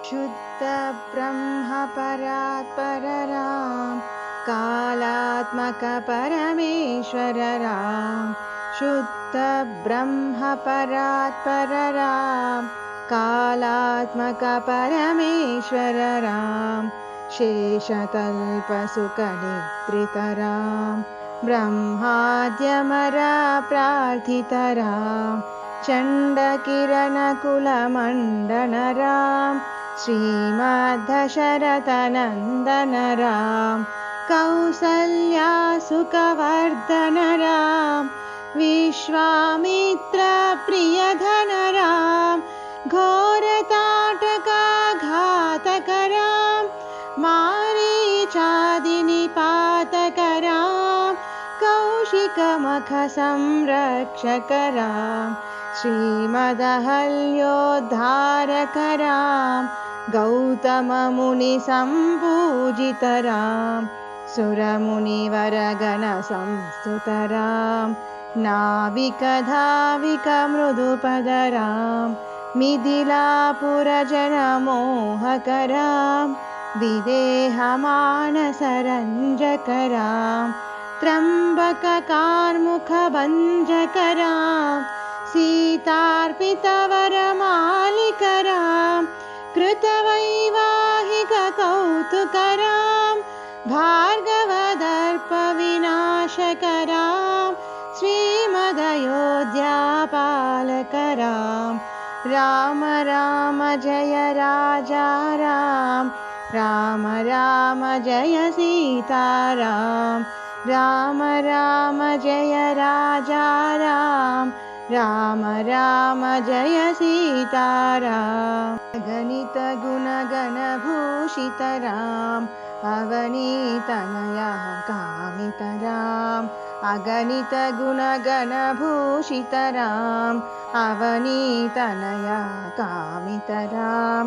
शुद्ध ब्रह्म परात्परराम कालात्मक परमेश्वर राम शुद्ध ब्रह्म परात्परराम कालात्मक परमेश्वर राम शेषतल्पसुखनिद्रितराम ब्रह्माद्यमरा प्रार्थितराम चण्डकिरणकुलमण्डनराम श्रीमद्दशरथनन्दनराम कौसल्यासुखवर्धनराम विश्वामित्रप्रियधनराम घोरताटकाघातकराम मारीचादिनिपातकराम कौशिकमखसंरक्षकराम श्रीमदहल्योद्धारकराम गौतममुनिसम्पूजितराम सुरमुनिवरगणसंस्तुतराम नाविकधाविकमृदुपदराम मिथिलापुरजनमोहकराम विदेहमानसरञ्जकराम त्र्यम्बककार्मुकभञ्जकराम सीतार्पितवरमालिकराम कृतवैवाहिककौतुकराम भार्गवदर्पविनाशकराम श्रीमदयोध्यापालकराम राम राम जय राजा राम राम राम जय सीताराम राम राम जय राजा राम राम राम जय सीताराम गणित गुणगणभूषितराम अगणितनयः कामितराम अगणित गुणगणभूषितराम अवनीतनयः कामितराम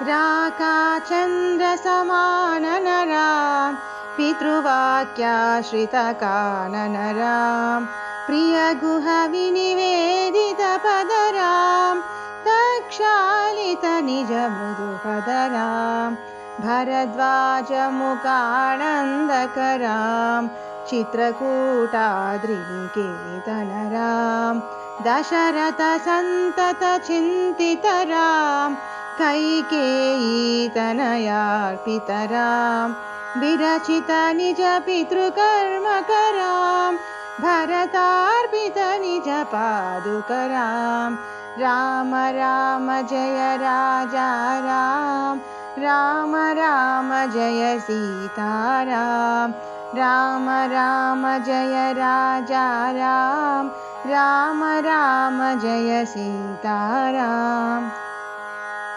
राकाचन्द्रसमाननराम पितृवाक्याश्रितकाननराम प्रियगुहविनिवेदितपदराम तक्षालितनिजमृदुपदराम भरद्वाजमुखानन्दकराम चित्रकूटाद्रिनिकेतनराम दशरथसन्ततचिन्तितराम कैकेयीतनयार्पितराम विरचितनिजपितृकर्मकराम भरतार्पितनिजपादुकराम राम राम जय राजा राम राम राम जय सीताराम राम राम जय राजा राम राम राम जय सीताराम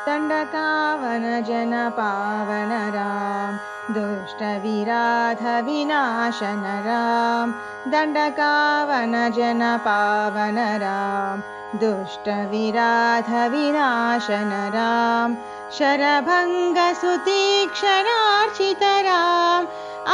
दण्डकावन जन पावन राम दुष्टविराध विनाशन राम दण्डकावन जन पावन राम दुष्टविराध विनाशन राम शरभङ्गसुतीक्ष्णार्चित राम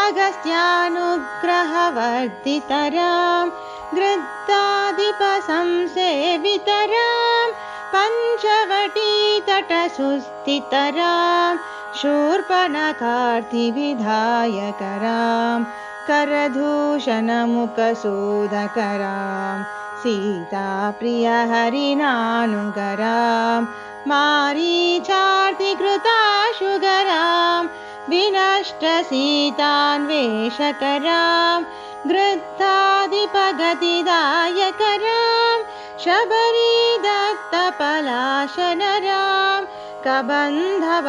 अगस्त्यानुग्रहवर्धित राम गृद्धाधिपसंसेवित राम पञ्चवटीतटसुस्थित राम शूर्पणखार्तिविधायक राम करदूषणमुखशोधक राम सीताप्रिय हरिनानुगराम मारीचार्तिकृताशुगराम विनष्टसीतान्वेषकराम गृद्धाधिपगतिदायक राम शबरीदत्तपलाशन राम कबन्धबाहुच्छेदन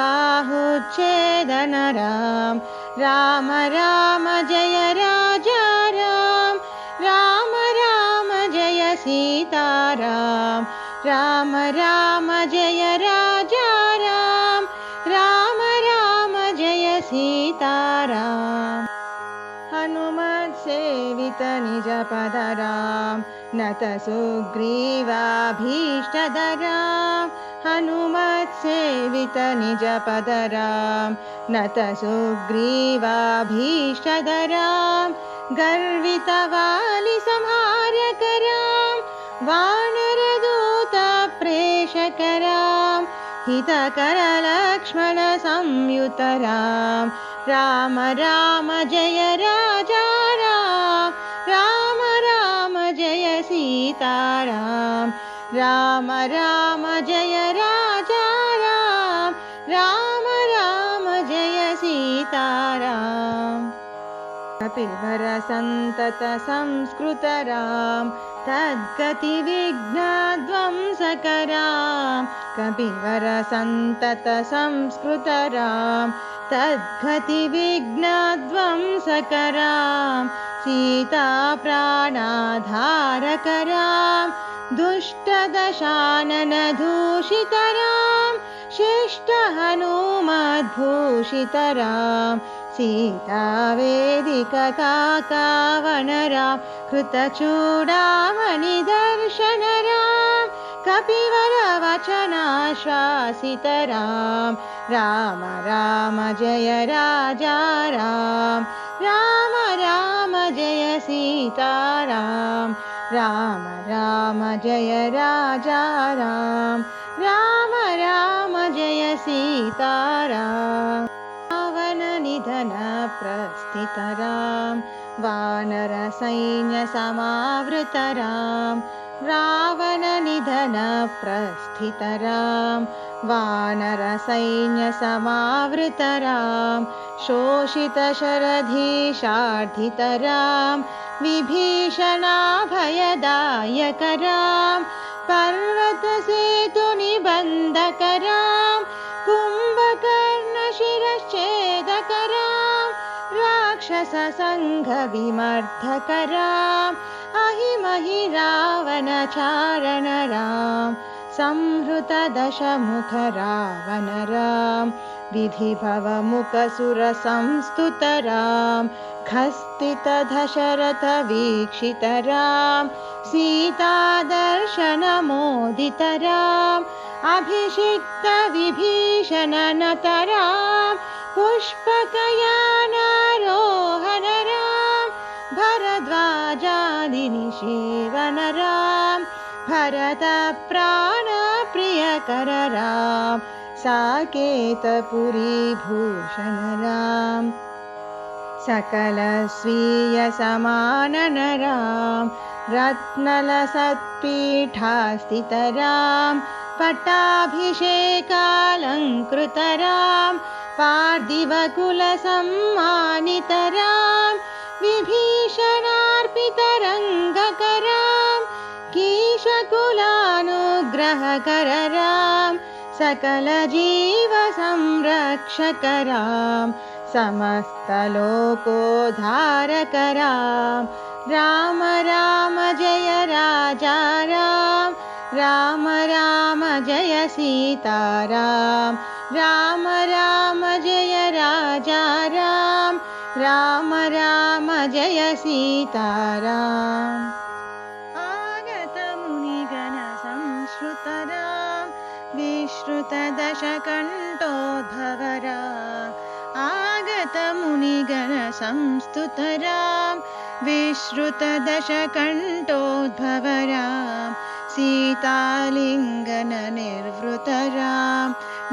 राम राम राम जय राजा राम राम राम जय सीताराम राम राम जय राजा राम राम राम जय सीताराम हनुमत्सेवित निजपदराम नत सुग्रीवाभीष्टदराम हनुमत्सेवित निजपदराम नत सुग्रीवाभीष्टदराम गर्वितवालिसंहारकराम वानरदूतप्रेषकराम हितकरलक्ष्मणसंयुतरां राम राम जय राजा राम राम राम जय सीताराम राम राम जय राजा राम राम राम जय सीताराम कपिवर संतत संस्कृतराम तद्गति विघ्नध्वंसकरां कपिवर संतत संस्कृतरां तद्गति विघ्नध्वंसकरां सीता प्राणाधारकरां दुष्टदशानन दूषितरां शिष्ट हनुमद्भूषितरां सीता वेदिका काकावनरां कृतचूडामणि दर्शनरां कपिवर वचनाश्वासितरां राम राम जय राजा राम राम राम जय सीताराम राम राम जय राजा राम राम राम जय सीताराम रावण निधन प्रस्थितरां वानर सैन्य समावृतरां रावण निधन प्रस्थितरां वानर सैन्य समावृतरां शोषित शरधीशार्धितरां विभीषणाभयदायकरां पर्वत सेतु निबन्धकरां कुम्भकर्णशिरश्छेदकरां राक्षस संघ विमर्धकरां अहिमहि रावण चारणरां संहृत दशमुख रावणरां विधिभव मुखसुर संस्तुतरां खस्तित दशरथ वीक्षितरां सीता दर्शन मोदितरां अभिषिक्त विभीषण नतरां पुष्पकयानारोहणरां भरद्वाजादिनिषेवनरां भरत प्राण प्रियकररां साकेतपुरी भूषणरां सकल स्वीय समाननरां रत्नलसत्पीठास्थितरां पट्टाभिषेकालङ्कृतरां पार्थिवकुलसम्मानितरां विभीषणार्पितरङ्गकरां कीशकुलानुग्रहकररां सकलजीवसंरक्षकरां समस्तलोकोद्धारकरां राम राम जय राजा राम राम राम जय सीताराम राम राम जय राजा राम राम राम जय सीताराम आगत मुनिगण संश्रुतरां विश्रुत दशकण्ठोद्भवराम् आगत मुनिगण संस्तुतरां विश्रुत दशकण्ठोद्भवरां सीतालिङ्गन निर्वृतरां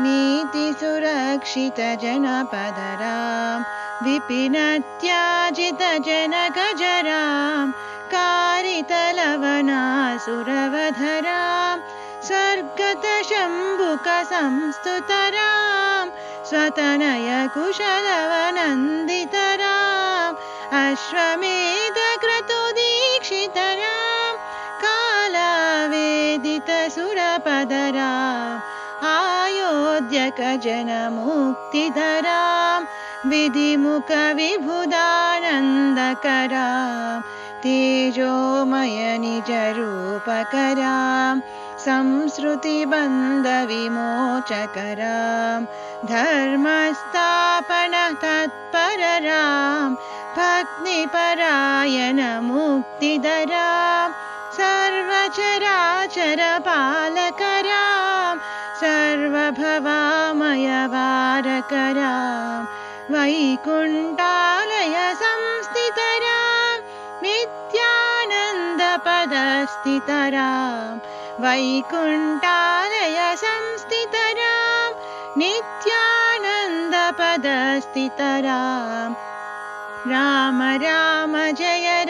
नीतिसुरक्षित जनपदरां विपिनत्याजित जनकजरां कारितलवनासुरवधरां स्वर्गत शम्भुक संस्तुतरां स्वतनय कुशलवनन्दितरां अश्वमेध क्रतुदीक्षितरां कालवेदित सुरपदरां आयोध्यक जनमुक्तिधरां विधिमुख विबुधानन्दकरां तेजोमय निजरूपकरां संसृतिबन्धविमोचकरां धर्मस्थापन तत्पररां भक्तिपरायण मुक्तिधरां सर्वचराचरपालकरां सर्वभवामयवारकरां वैकुण्ठालय संस्थितरां नित्यानन्दपदस्थितरां वैकुण्ठालय संस्थितरां नित्यानन्दपदस्थितराम राम राम जय